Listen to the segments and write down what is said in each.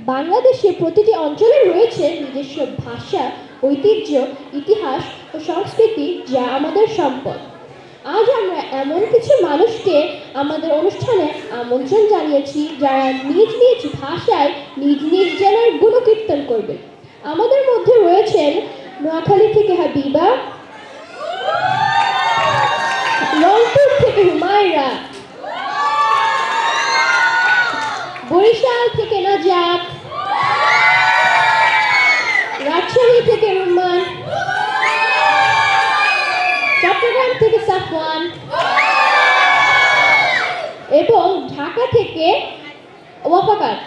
বাংলাদেশের প্রতিটি অঞ্চলে রয়েছে নিজস্ব ভাষা, ঐতিহ্য, ইতিহাস ও সংস্কৃতি যা আমাদের সম্পদ। আজ আমরা এমন কিছু মানুষকে আমাদের অনুষ্ঠানে আমন্ত্রণ জানিয়েছি যারা নিজ নিজ ভাষায় নিজ নিজ জেলার গুণকীর্তন করবে। আমাদের মধ্যে রয়েছেন নোয়াখালী থেকে হাবিবা, রংপুর থেকে হুমায়রা, বরিশাল থেকে নাজাত, রাজশাহী থেকে রুম্মান, চট্টগ্রাম থেকে সাফওয়ান এবং ঢাকা থেকে ওয়াফাকাত।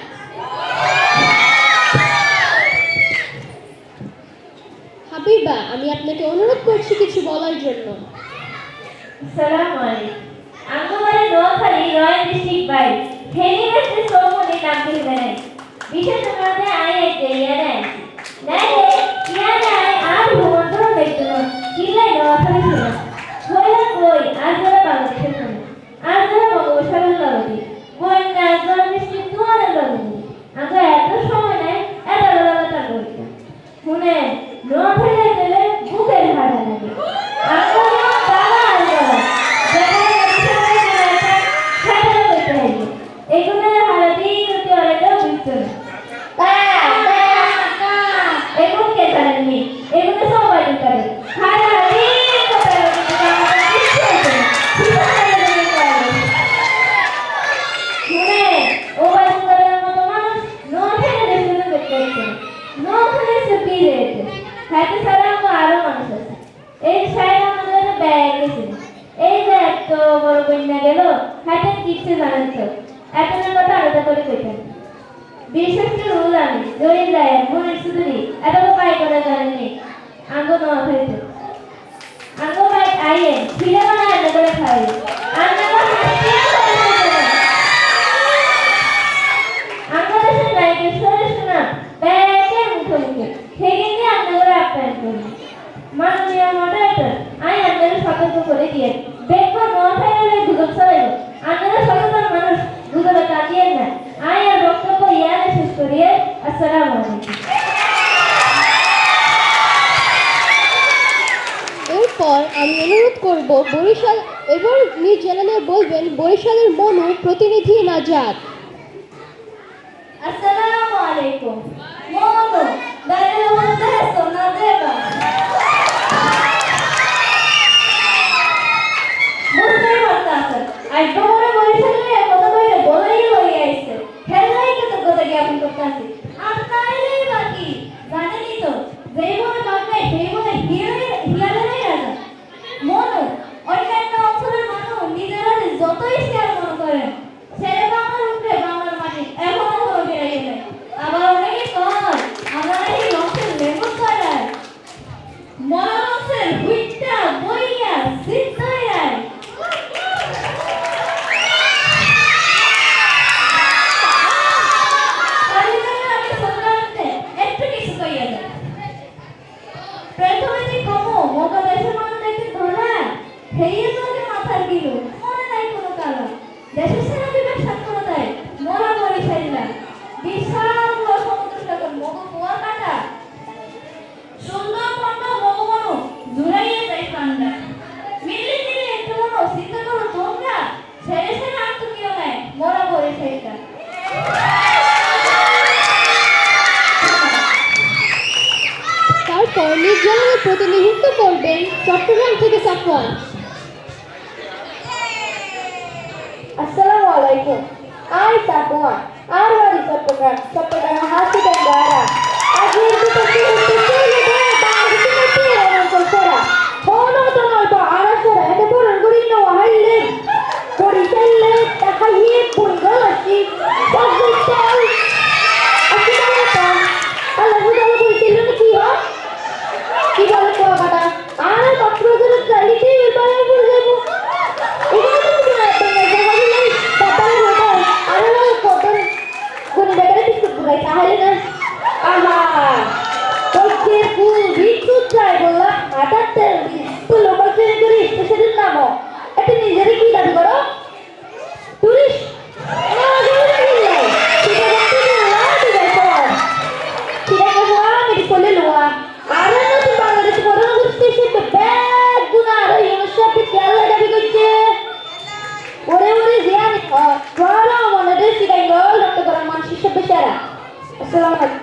হাবিবা, আমি আপনাকে অনুরোধ করছি কিছু বলার জন্য। আসসালামু আলাইকুম। আমাদের Noakhali royal district by Feni বেসে সৌমনি নামটি বেড়াই বিশেষ মধ্যে আয় একটি ইয়াদাই নাইলে ইয়াদাই আর ভূমন্ত্র ব্যক্তি কিলাই নোয়াখালী ছিল হইলা কই আজ ধরে বাংলাদেশের শুনে আজ ধরে বঙ্গোপসাগর লাগি বন্যা জ্বর বৃষ্টি তুয়ারে লাগি আমরা এত সময় নাই এত লাগাতা করছি শুনে নোয়াখালী গেলে বুকের হাড় লাগে এরপর আমি অনুরোধ করব বরিশাল এবং নিজ জেলা নিয়ে বলবেন বরিশালের মনু প্রতিনিধি নাজাত। আসসালামু আলাইকুম। মনু দাঁড়িয়ে বলতে সোনা দেবা বুঝতেই পারতাছে আজ তোমার বরিশালে কত করে বলেই হয়ে আইছে খেলাই কত কথা জ্ঞাপন করতেছি আর তাইলেই বাকি জানেনই তো যেই বলে বাংলায় সেই বলে হিয়ালেরাই রাজা মনু অন্যান্য অঞ্চলের মানুষ নিজেরা যতই শেয়ার মনে করেন ছেড়ে বাংলার উপরে বাংলার মাটি এখনো কোনো বেড়ে গেলে আবার অনেকে কর আমরা নাকি লক্ষ্যের লেবু করায় মরা লক্ষ্যের হুইটটা বইয়া সিদ্ধায় আয় একটু কিছু কইয়া দেয় প্রথমে যে কমো মগা দেশের মানুষ দেখতে ধরা হেয়ে তোকে মাথার গিল মনে নাই কোনো কালা দেশের সেনা বিভাগ সাক্ষরতায় মরা মরি সাইলা বিশাল বড় সমুদ্র সাগর মগ কুয়া কাটা সুন্দর পণ্য মগ মনো জুড়াইয়ে যায় পান্ডা মিলে মিলে একটু মনো চিন্তা করো তোমরা ছেড়ে ছেড়ে আত্মীয় নেয় মরা মরি সাইলা তারপর নিজ জেলার প্রতিনিধিত্ব করবেন চট্টগ্রাম থেকে সাফওয়ান। আসসালামু আলাইকুম। আই সাফওয়ান আর বাড়ি চট্টগ্রাম হাসি গঙ্গারা আজ এই দুটো চিরুতে চলে দেয় বাংলাদেশি মধ্যে অঞ্চল সেরা হলো তো নয় আরা সেরা এতে পড়ন করি না হাইলে পরিচাললে টাকা হিয়ে পুঙ্গলাসি সবদিকটাই আসিবাটা আল্লাহ বুঝালো পরিচাললে কি হয় কি বলে কোয়াকাটা আর মাত্র ধরে চাইতে এবারে পড়ে যাব এগুলো তো না বাংলাদেশি পাতালে রোটা আর না কতন কোন জায়গায় কিছু বুঝাই তাহলে না আহা ওকে আসসালামু আলাইকুম।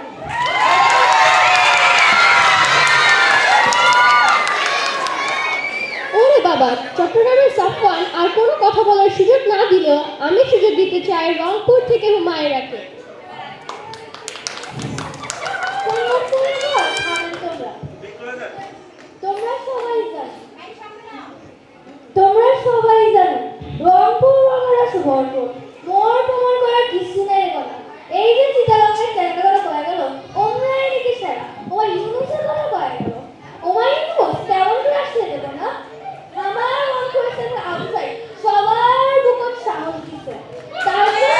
ওরে বাবা, চট্টগ্রামের সাফওয়ান আর কোনো কথা বলার সুযোগ না দিলেও আমি সুযোগ দিতে চাই রংপুর থেকে হুমায়রাকে। তোমরা সবাই জানো রংপুর বাংলার ভরপুর মোর তোমার করার কিছু নাই রে কথা। এই যে চিটাগাংয়ের জায়গা কথা কয়ে গেল ওমরা এদিকে সেরা ওমা ইউনুসের কথা কয়ে গেল ওমা ইউনুস কেমন করে আসতে দেবো না আমার মন করেছে আউটসাই সবার বুকত সাহস দিছে তারপর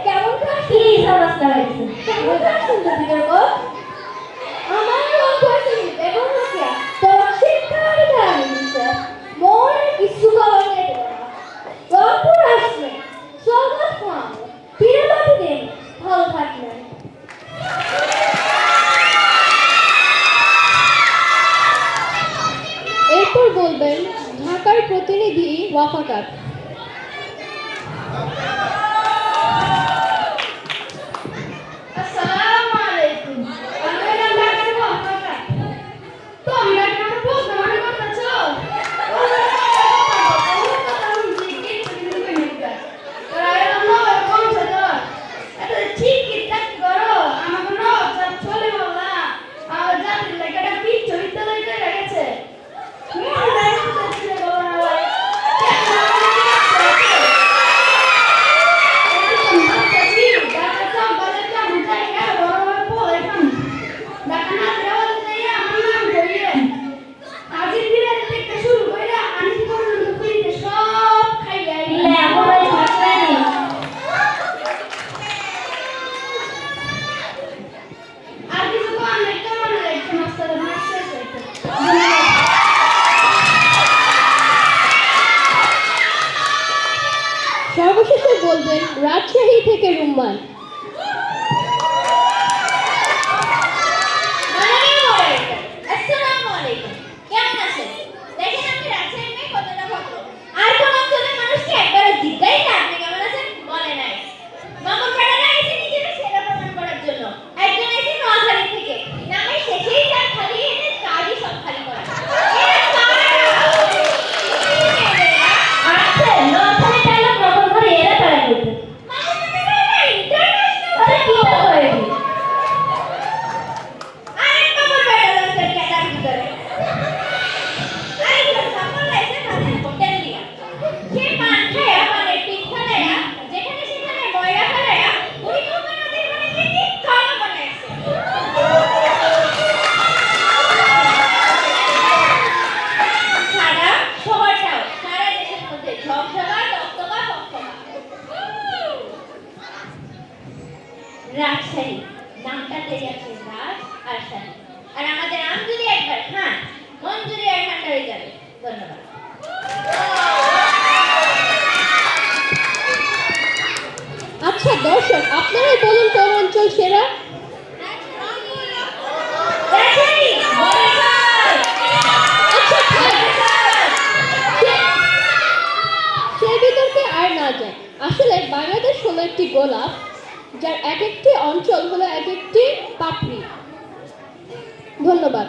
কেমন করে কি সাবাস লাগাইছে কেমন করে শুনতে দিবে গো আমার মন করেছে এবং হাসিয়া তোমার শিক্ষার ধারণে দিচ্ছে মোর কিছু খাবার নেই রংপুর আসবে স্বাগত খাওয়াবো ফিরে বাকি দিন ভালো থাকবেন। এরপর বলবেন ঢাকার প্রতিনিধি ওয়াফাকাত। আসসালামু আলাইকুম। আমার নাম ডাক্তার ওয়াফাকাত। তোমরা কি আমার প্রশ্ন মনে করতেছো? সর্বশেষে বলবেন রাজশাহী থেকে রুম্মান। আসসালামু আলাইকুম। কেমন আছেন? দেখেন আমি রাজশাহীর মেয়ে কতটা ভদ্র। আর কোন অঞ্চলের মানুষকে একবারও জিজ্ঞাই না আপনি কেমন আছেন বলে নাই। মামুর পাড়ারা এসে নিজেকে সেরা প্রমাণ করার জন্য। একজন এসে নোয়াখালী থেকে। নামের শেষেই তার খালি এদের কাজই সব খালি করা। এরা কারা? আচ্ছা নোয়াখালী ডায়লগ নকল করে এরা তারা করবে মামুর পাড়ারা ইন্টারন্যাশনাল আরে কি করে আরেক মামুর পাড়ারা ক্যাটার ভিতরে। আরেকজন সামনে এসে তাদের হোটেল দিয়া। সে পান খায়া পানের পিঠ ফেলাইয়া যেখানে সেখানে ময়লা ফেলাইয়া ভূমিকম্প নদীর মানে থেকে কালো বানাইছে। সারা শহরটাও সারা দেশের মধ্যে ঝকঝকা তকতকা ফকফকা। রাজশাহী নামটাতেই আছে রাজ আর শাহী। আর আমাদের আম যদি একবার খান মন যদি আর ঠান্ডা হয়ে যাবে। ধন্যবাদ। আচ্ছা দর্শক, আপনারাই বলুন কোন অঞ্চল সেরা? রাজশাহী বরিশাল আচ্ছা থাক, সে বিতর্কে আর না যায়। আসলে বাংলাদেশ হলো একটি গোলাপ, যার এক একটি অঞ্চল হলো এক একটি পাপড়ি। ধন্যবাদ।